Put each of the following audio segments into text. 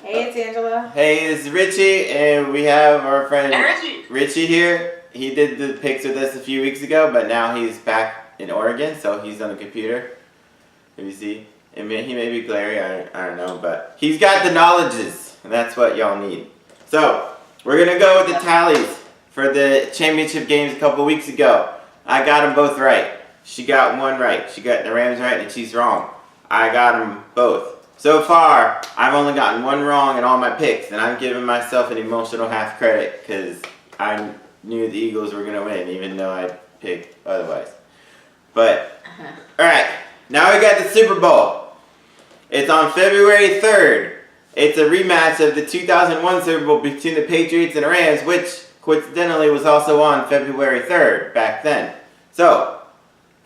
Hey, it's Angela. Hey, it's Richie, and we have our friend Hey, Richie here. He did the picks with us a few weeks ago, but now he's back in Oregon, so he's on the computer. Let me see. He may be glary, I don't know, but he's got the knowledges, and that's what y'all need. So, we're going to go with the tallies for the championship games a couple weeks ago. I got them both right. She got one right. She got the Rams right, and she's wrong. I got them both. So far, I've only gotten one wrong in all my picks, and I'm giving myself an emotional half credit because I knew the Eagles were going to win, even though I picked otherwise. But, alright, now we got the Super Bowl. It's on February 3rd. It's a rematch of the 2001 Super Bowl between the Patriots and the Rams, which coincidentally was also on February 3rd back then. So,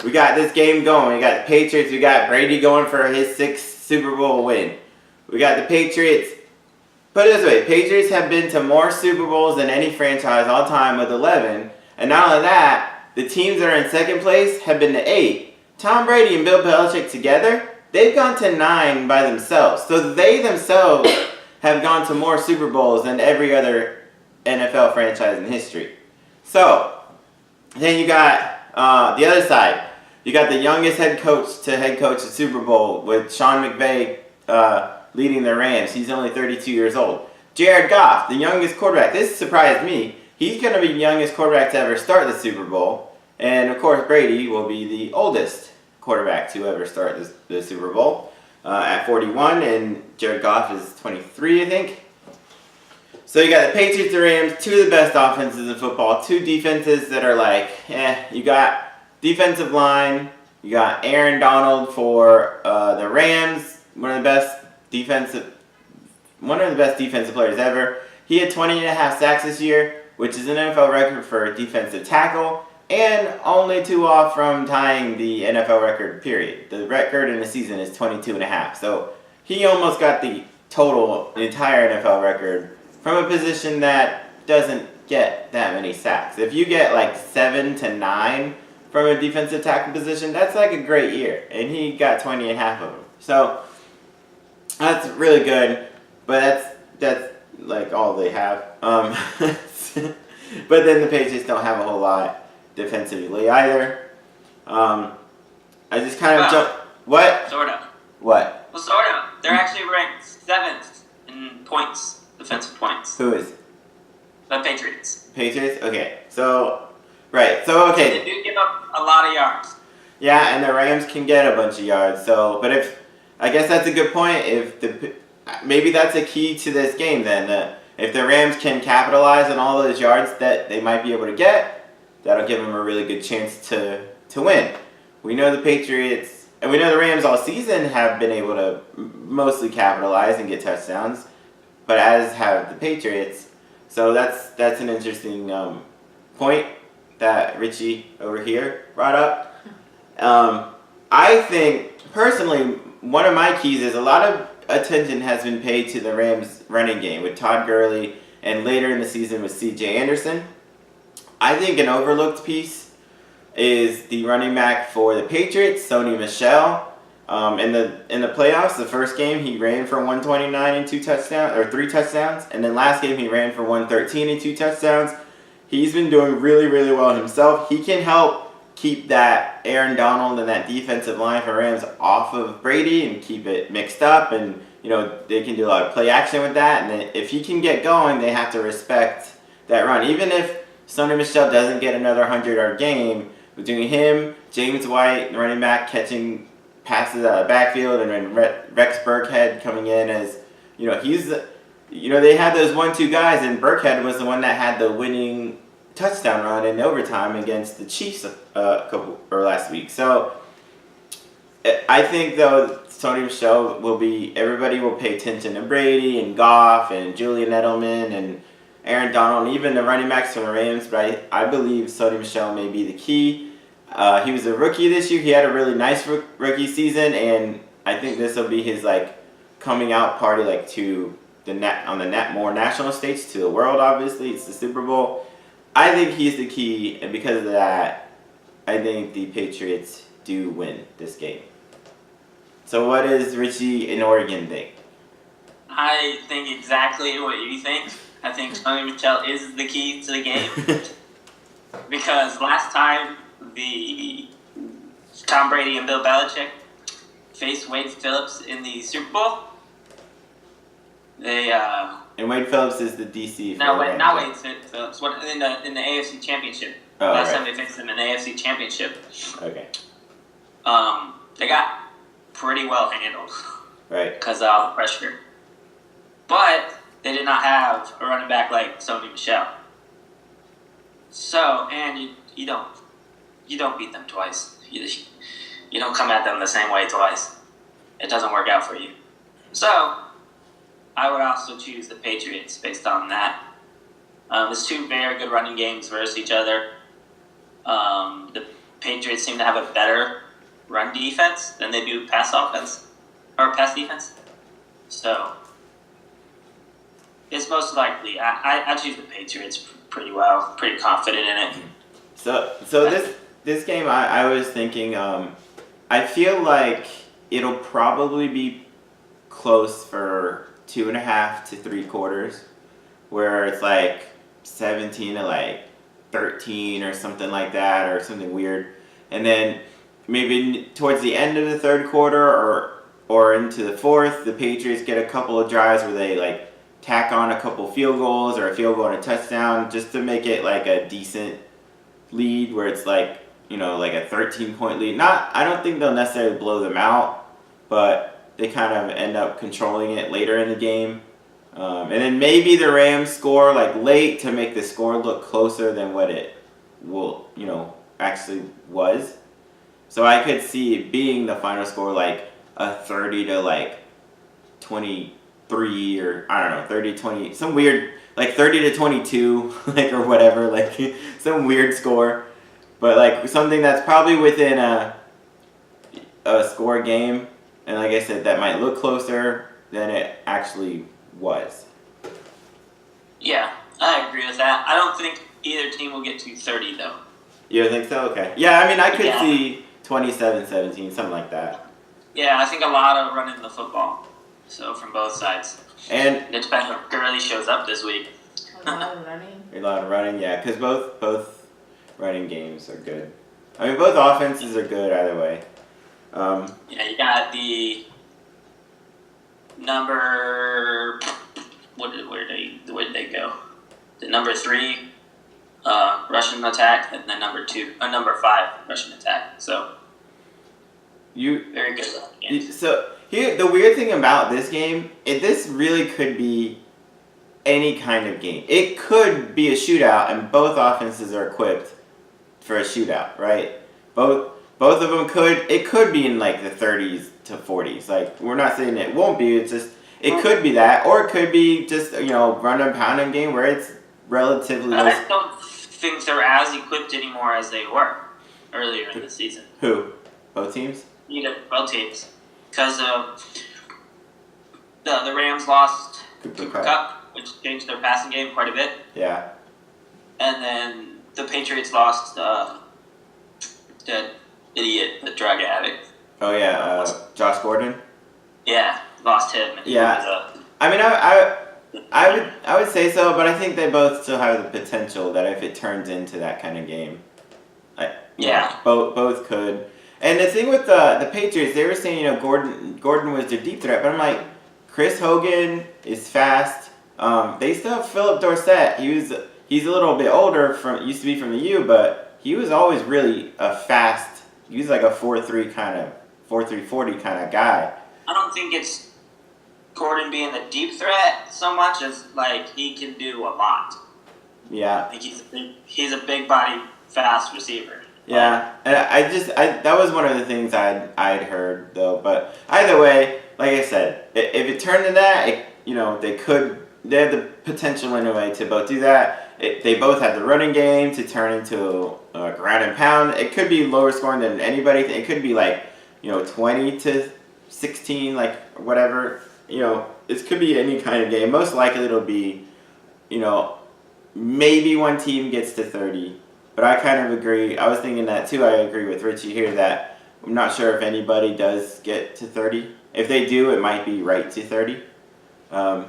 we got this game going. We got the Patriots. We got Brady going for his 6th Super Bowl win. We got the Patriots. Put it this way, Patriots have been to more Super Bowls than any franchise all time with 11. And not only that, the teams that are in second place have been to 8. Tom Brady and Bill Belichick together, they've gone to 9 by themselves. So they themselves have gone to more Super Bowls than every other NFL franchise in history. So, then you got the other side. You got the youngest head coach the Super Bowl with Sean McVay leading the Rams. He's only 32 years old. Jared Goff, the youngest quarterback. This surprised me. He's going to be the youngest quarterback to ever start the Super Bowl. And, of course, Brady will be the oldest quarterback to ever start the Super Bowl at 41. And Jared Goff is 23, I think. So you got the Patriots and Rams, two of the best offenses in football. Two defenses that are like, you got defensive line, you got Aaron Donald for the Rams, one of the best defensive players ever. He had 20.5 sacks this year, which is an NFL record for defensive tackle, and only 2 off from tying the NFL record, period. The record in the season is 22.5. So he almost got the entire NFL record from a position that doesn't get that many sacks. If you get like 7 to 9 from a defensive tackle position, that's like a great year. And he got 20.5 of them. So, that's really good. But that's like all they have. But then the Patriots don't have a whole lot defensively either. I just kind of jumped. What? Sort of. What? Well, sort of. They're actually ranked 7th in points, defensive points. Who is? The Patriots. Patriots? Okay. So, right. So, okay. They do give up a lot of yards. Yeah, and the Rams can get a bunch of yards. So, but I guess that's a good point. Maybe that's a key to this game then. If the Rams can capitalize on all those yards that they might be able to get, that'll give them a really good chance to win. We know the Patriots, and we know the Rams all season have been able to mostly capitalize and get touchdowns, but as have the Patriots. So that's an interesting point that Richie over here brought up. I think, personally, one of my keys is a lot of attention has been paid to the Rams running game with Todd Gurley and later in the season with C.J. Anderson. I think an overlooked piece is the running back for the Patriots, Sony Michel. In the playoffs, the first game he ran for 129 and 3 touchdowns, and then last game he ran for 113 and 2 touchdowns. He's been doing really, really well himself. He can help keep that Aaron Donald and that defensive line for Rams off of Brady and keep it mixed up, and they can do a lot of play action with that. And then if he can get going, they have to respect that run. Even if Sony Michel doesn't get another 100-yard game, between him, James White, the running back, catching passes out of the backfield, and then Rex Burkhead coming in as, they had those 1-2 guys, and Burkhead was the one that had the winning touchdown run in overtime against the Chiefs last week. So I think though Sony Michel everybody will pay attention to Brady and Goff and Julian Edelman and Aaron Donald and even the running backs from the Rams, but I believe Sony Michel may be the key. He was a rookie this year. He had a really nice rookie season, and I think this will be his coming out party to the more national stage to the world. Obviously, it's the Super Bowl. I think he's the key, and because of that, I think the Patriots do win this game. So what does Richie in Oregon think? I think exactly what you think. I think Sony Michel is the key to the game. Because last time the Tom Brady and Bill Belichick faced Wade Phillips in the Super Bowl, they and Wade Phillips is the DC. not Wade Phillips. What in the AFC Championship? Oh, last right. time they faced them in the AFC Championship. Okay. They got pretty well handled. Right. Because of all the pressure. But they did not have a running back like Sony Michel. So, and you don't beat them twice. You don't come at them the same way twice. It doesn't work out for you. So, I would also choose the Patriots based on that. It's two very good running games versus each other. The Patriots seem to have a better run defense than they do pass offense or pass defense. So, it's most likely I choose the Patriots pretty well, pretty confident in it. So this game I was thinking I feel like it'll probably be close for 2.5 to 3 quarters, where it's like 17 to like 13 or something like that, or something weird, and then maybe towards the end of the third quarter or into the fourth, the Patriots get a couple of drives where they like tack on a couple field goals or a field goal and a touchdown just to make it like a decent lead where it's like, like a 13-point lead. I don't think they'll necessarily blow them out, but they kind of end up controlling it later in the game. And then maybe the Rams score like late to make the score look closer than what it will, actually was. So I could see it being the final score like a 30 to like 23 or I don't know, 30-20, some weird, like 30 to 22, like, or whatever, like some weird score. But like something that's probably within a score game, and like I said, that might look closer than it actually was. Yeah, I agree with that. I don't think either team will get to 30 though. You don't think so? Okay. Yeah, I mean, I could see 27-17, something like that. Yeah, I think a lot of running the football. So from both sides. And it depends if Gurley shows up this week. A lot of running. A lot of running, yeah, because both running games are good. I mean, both offenses are good either way. Yeah, you got the number. Where did they go? The number 3 Russian attack, and then number 5 Russian attack. So very good games. So here, the weird thing about this game, this really could be any kind of game. It could be a shootout, and both offenses are equipped for a shootout, right? Both of them could. It could be in like the 30s to 40s. Like, we're not saying it won't be. It's just it could be that, or it could be just run and pound and game where it's relatively. I don't think they're as equipped anymore as they were earlier in the season. Who? Both teams? Both teams, because the Rams lost Cooper Kupp, which changed their passing game quite a bit. Yeah. And then the Patriots lost the idiot, the drug addict. Oh yeah, Josh Gordon. Yeah, lost him. Yeah. I mean, I would say so, but I think they both still have the potential that if it turns into that kind of game, both could. And the thing with the Patriots, they were saying Gordon was their deep threat, but I'm like, Chris Hogan is fast. They still have Philip Dorsett. He's a little bit older used to be from the U, but he was always really a fast. He was like a 4.3 kind of 4.340 kind of guy. I don't think it's Gordon being the deep threat so much as like he can do a lot. Yeah. I think he's a big body, fast receiver. Yeah, and I that was one of the things I'd heard though. But either way, like I said, if it turned to that, they have the potential anyway to both do that. They both have the running game to turn into a ground and pound. It could be lower scoring than anybody. It could be like 20 to 16, like whatever. It could be any kind of game. Most likely it'll be, maybe one team gets to 30. But I kind of agree. I was thinking that too. I agree with Richie here that I'm not sure if anybody does get to 30. If they do, it might be right to 30. Um,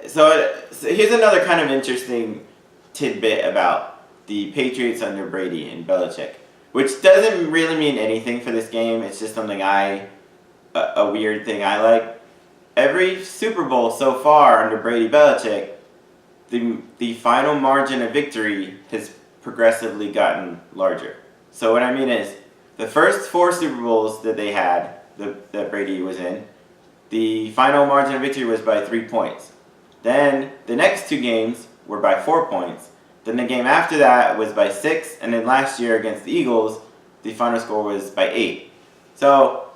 so here's another kind of interesting tidbit about the Patriots under Brady and Belichick, which doesn't really mean anything for this game. It's just something a weird thing I like. Every Super Bowl so far under Brady Belichick, the final margin of victory has progressively gotten larger. So what I mean is, the first 4 Super Bowls that they had, that Brady was in, the final margin of victory was by 3 points. Then the next 2 games were by 4 points. Then the game after that was by 6, and then last year against the Eagles, the final score was by 8. So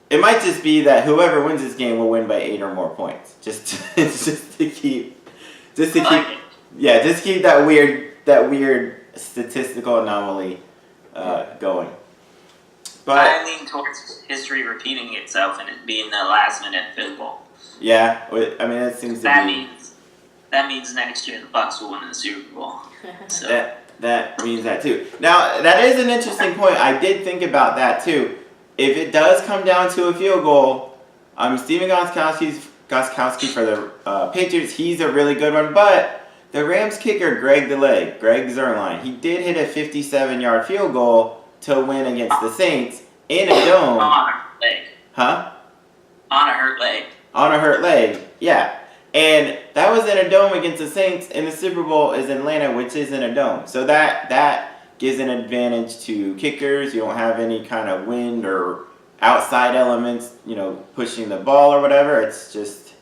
it might just be that whoever wins this game will win by 8 or more points. Just to keep that weird statistical anomaly going. But I lean towards history repeating itself and it being the last minute field goal. Yeah, I mean that seems to be. That means next year the Bucs will win the Super Bowl. So. That means that too. Now that is an interesting point. I did think about that too. If it does come down to a field goal, Steven Gostkowski for the Patriots, he's a really good one. But the Rams kicker, Greg Zuerlein, he did hit a 57-yard field goal to win against the Saints in a dome. On a hurt leg. Huh? On a hurt leg. On a hurt leg, yeah. And that was in a dome against the Saints, and the Super Bowl is in Atlanta, which is in a dome. So that gives an advantage to kickers. You don't have any kind of wind or outside elements, pushing the ball or whatever. It's just,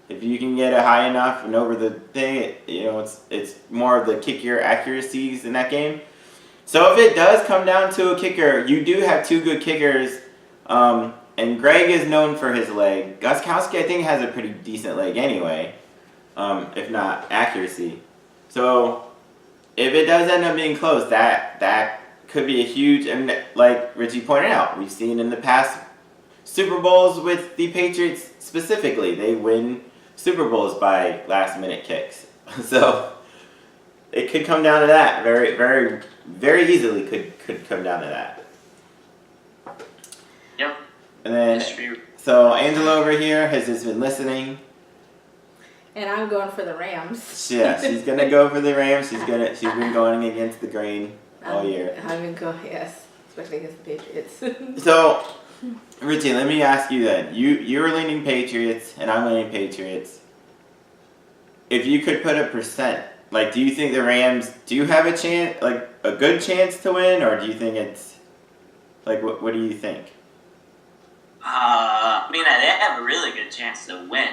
if you can get it high enough and over the thing, it's more of the kicker accuracies in that game. So if it does come down to a kicker, you do have 2 good kickers, and Greg is known for his leg. Gostkowski, I think, has a pretty decent leg anyway, if not accuracy. So if it does end up being close, that could be a huge, and like Richie pointed out, we've seen in the past Super Bowls with the Patriots specifically, they win Super Bowls by last-minute kicks. So it could come down to that. Very, very, very easily could come down to that. Yep. And then, so Angela over here has just been listening. And I'm going for the Rams. Yeah, she's gonna go for the Rams. She's been going against the grain all year. I'm gonna go, yes, especially against the Patriots. So, Richie, let me ask you then. You're leaning Patriots, and I'm leaning Patriots. If you could put a percent, like, do you think the Rams do have a chance, like a good chance to win, or do you think it's like what do you think? They have a really good chance to win.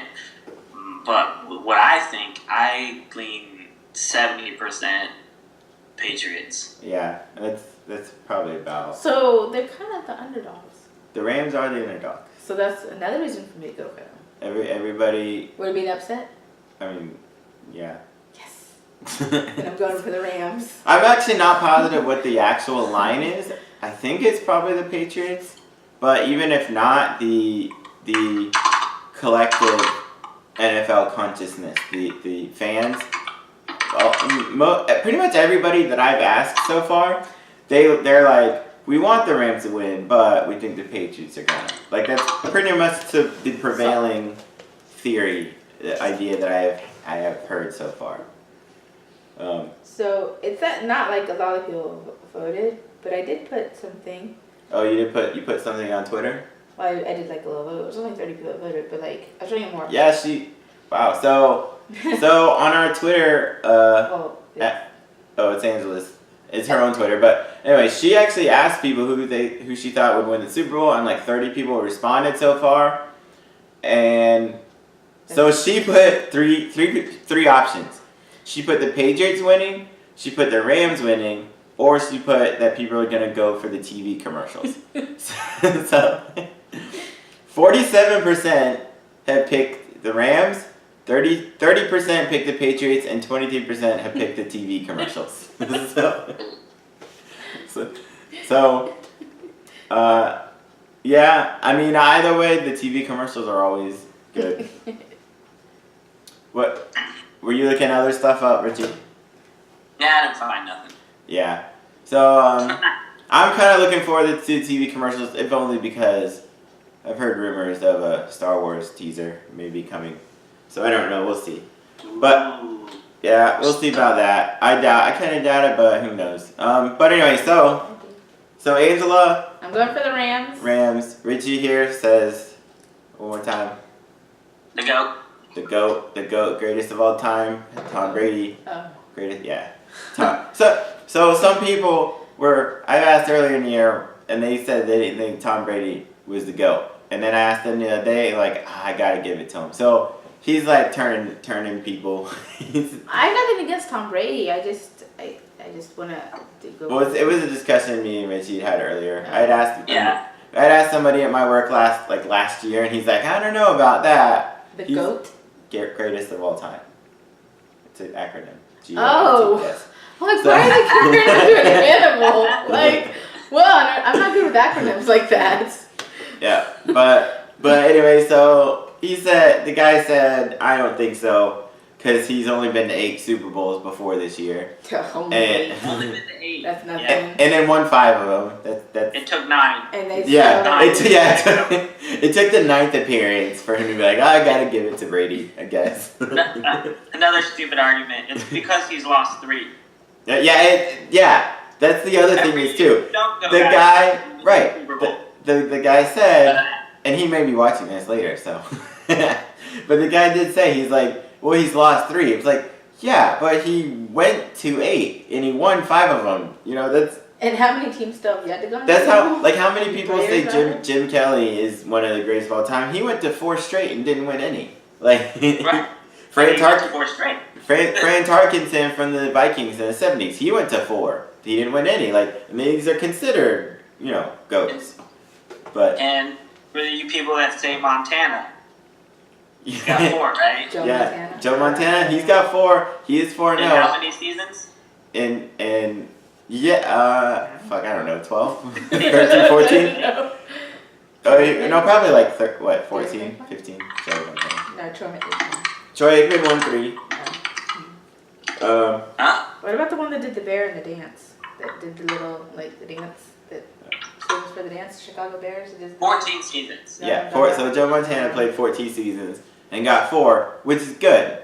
But what I think, I lean 70% Patriots. Yeah, that's probably about. So they're kind of the underdogs. The Rams are the underdog. So that's another reason for me to go for them. Everybody. Would it be an upset? I mean, yeah. Yes. And I'm going for the Rams. I'm actually not positive what the actual line is. I think it's probably the Patriots. But even if not, the collective NFL consciousness, the fans, pretty much everybody that I've asked so far, they're like, we want the Rams to win, but we think the Patriots are gonna. Like, that's pretty much the prevailing theory, the idea that I have heard so far. So it's not like a lot of people voted, but I did put something. Oh, you put something on Twitter? Well, I did like a little vote. It was only 30 people that voted, but like I was showing you more. Yeah, wow. So on our Twitter, it's Angela's. It's her own Twitter, but anyway, she actually asked people who she thought would win the Super Bowl, and like 30 people responded so far, and so she put three options. She put the Patriots winning, she put the Rams winning, or she put that people are gonna go for the TV commercials. So 47% have picked the Rams, 30% picked the Patriots, and 23% have picked the TV commercials. Yeah, I mean, either way, the TV commercials are always good. What? Were you looking other stuff up, Richie? Yeah, I didn't find nothing. Yeah. So, I'm kind of looking forward to TV commercials, if only because I've heard rumors of a Star Wars teaser maybe coming. So I don't know. We'll see. But yeah, we'll see about that. I kind of doubt it, but who knows? But anyway, so Angela. I'm going for the Rams. Rams. Richie here says one more time. The GOAT. The GOAT, greatest of all time. Tom Brady. Oh. Greatest, yeah. So some people I've asked earlier in the year, and they said they didn't think Tom Brady was the GOAT. And then I asked them the other day, like, I gotta give it to him. So he's like turning people. I have nothing against Tom Brady. I just wanna go. Well, it was a discussion me and Richie had earlier. Oh. I'd asked somebody at my work last year, and he's like, I don't know about that. The GOAT? Greatest of all time. It's an acronym. Oh. G-O-A-T-S. Like, why are they comparing it to an animal? Like, well, I'm not good with acronyms like that. Yeah, but anyway, so the guy said, I don't think so, because he's only been to 8 Super Bowls before this year. Only Only been to 8. That's nothing. Yeah. And then won 5 of them. That's It took 9. And they it took the 9th appearance for him to be like, I gotta give it to Brady, I guess. Another stupid argument. It's because he's lost 3. Yeah. That's the other thing is too. The guy, right? The guy said, and he may be watching this later, so. But the guy did say, he's like, well, he's lost 3. It's like, yeah, but he went to 8 and he won 5 of them. You know, that's. And how many teams still have yet to go? That's how many people say Players Jim Kelly is one of the greatest of all time. He went to 4 straight and didn't win any. Like, Right. Fran 4 straight. Fran Tarkenton from the Vikings in the 70s, he went to 4. He didn't win any. Like, I mean, these are considered, GOATs. But And for you people that say Montana, he's got 4, right? Joe Montana, he's got 4. He is 4-0. In how many seasons? Fuck, I don't know, 12? 13, 14? No, probably like, 14, 15? Joe Montana. No, Troy Aikman. Troy Aikman won 3. What about the one that did the bear and the dance? That did the little, the dance that stands for the dance, Chicago Bears? 14 seasons. So Joe Montana played 14 seasons and got 4, which is good,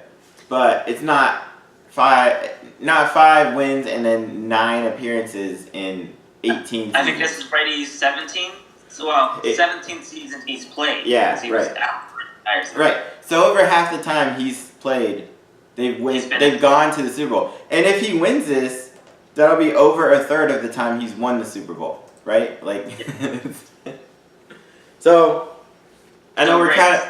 but it's not 5 wins and then 9 appearances in 18 seasons. I think this is Brady's 17th. 17th season he's played. Yeah, because he was out for an entire season. Right. So over half the time he's played, they've gone to the Super Bowl. And if he wins this, that'll be over a third of the time he's won the Super Bowl, right? Like, so I know we're kind of,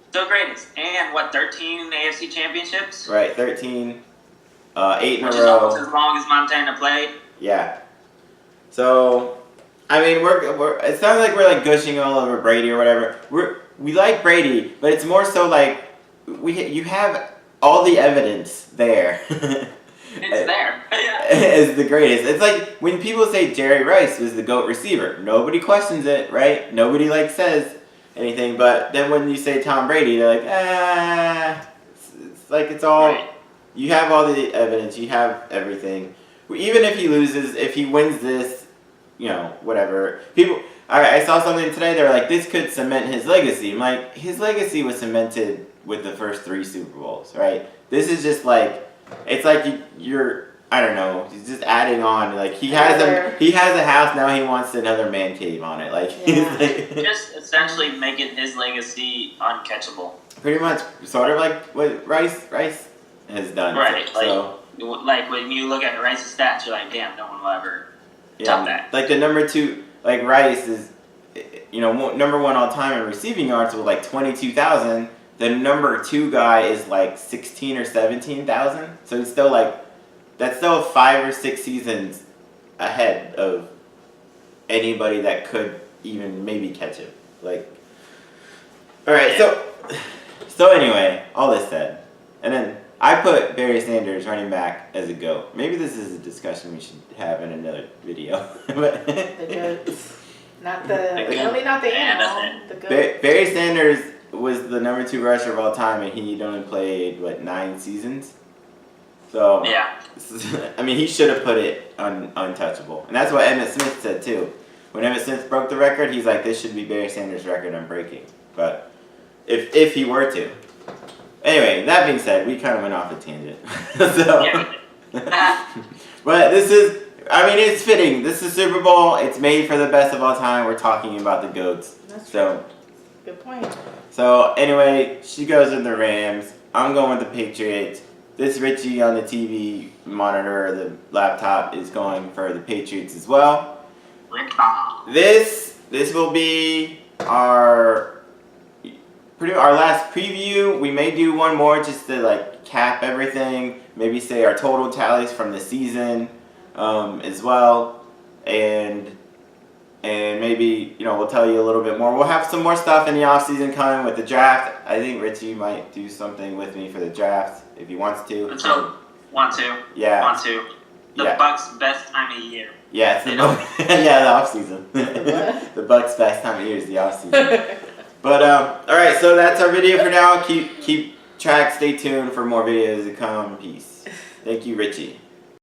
Still greatest. And 13 AFC championships? Right, 13, 8 in a Which is row. almost as long as Montana played. Yeah. So, I mean, we're it sounds like we're like gushing all over Brady or whatever. We like Brady, but it's more so like you have all the evidence there. It's there. Yeah. As the greatest. It's like when people say Jerry Rice was the GOAT receiver. Nobody questions it, right? Nobody says anything. But then when you say Tom Brady, they're like, it's like it's all. Right. You have all the evidence. You have everything. Even if he loses, if he wins this, whatever. I saw something today. They're like, this could cement his legacy. I'm like, his legacy was cemented with the first 3 Super Bowls, right? This is just like. It's like you're, I don't know, he's just adding on. Like he has a house now. He wants another man cave on it. Like he's like, just essentially making his legacy uncatchable. Pretty much, sort of like what Rice has done. Right. So like when you look at Rice's stats, you're like, damn, no one will ever top that. Like the number 2, like Rice is, number 1 all time in receiving yards with like 22,000. The number 2 guy is like 16 or 17,000. So he's still that's still 5 or 6 seasons ahead of anybody that could even maybe catch him. Like, all right. So anyway, all this said, and then I put Barry Sanders running back as a GOAT. Maybe this is a discussion we should have in another video. The goats, not the animal. The goat. Barry Sanders was the number 2 rusher of all time, and he'd only played 9 seasons. So yeah, I mean, he should have put it untouchable, and that's what Emmitt Smith said too. when Emmitt Smith broke the record, he's like, this should be Barry Sanders' record I'm breaking. But if he were to. Anyway, that being said, we kind of went off a tangent. But this is, I mean, it's fitting. This is Super Bowl. It's made for the best of all time. We're talking about the GOATs. That's so. true. Good point. So anyway, she goes with the Rams. I'm going with the Patriots. This Richie on the TV monitor, or the laptop, is going for the Patriots as well. This will be our last preview. We may do one more just to like cap everything. Maybe say our total tallies from the season as well, and maybe we'll tell you a little bit more. We'll have some more stuff in the off season coming with the draft. I think Richie might do something with me for the draft if he wants to. Want to? Yeah. Want to? The Bucks' best time of year. Yeah, it's the off season. The Bucks' best time of year is the off season. But all right, so that's our video for now. Keep track. Stay tuned for more videos to come. Peace. Thank you, Richie.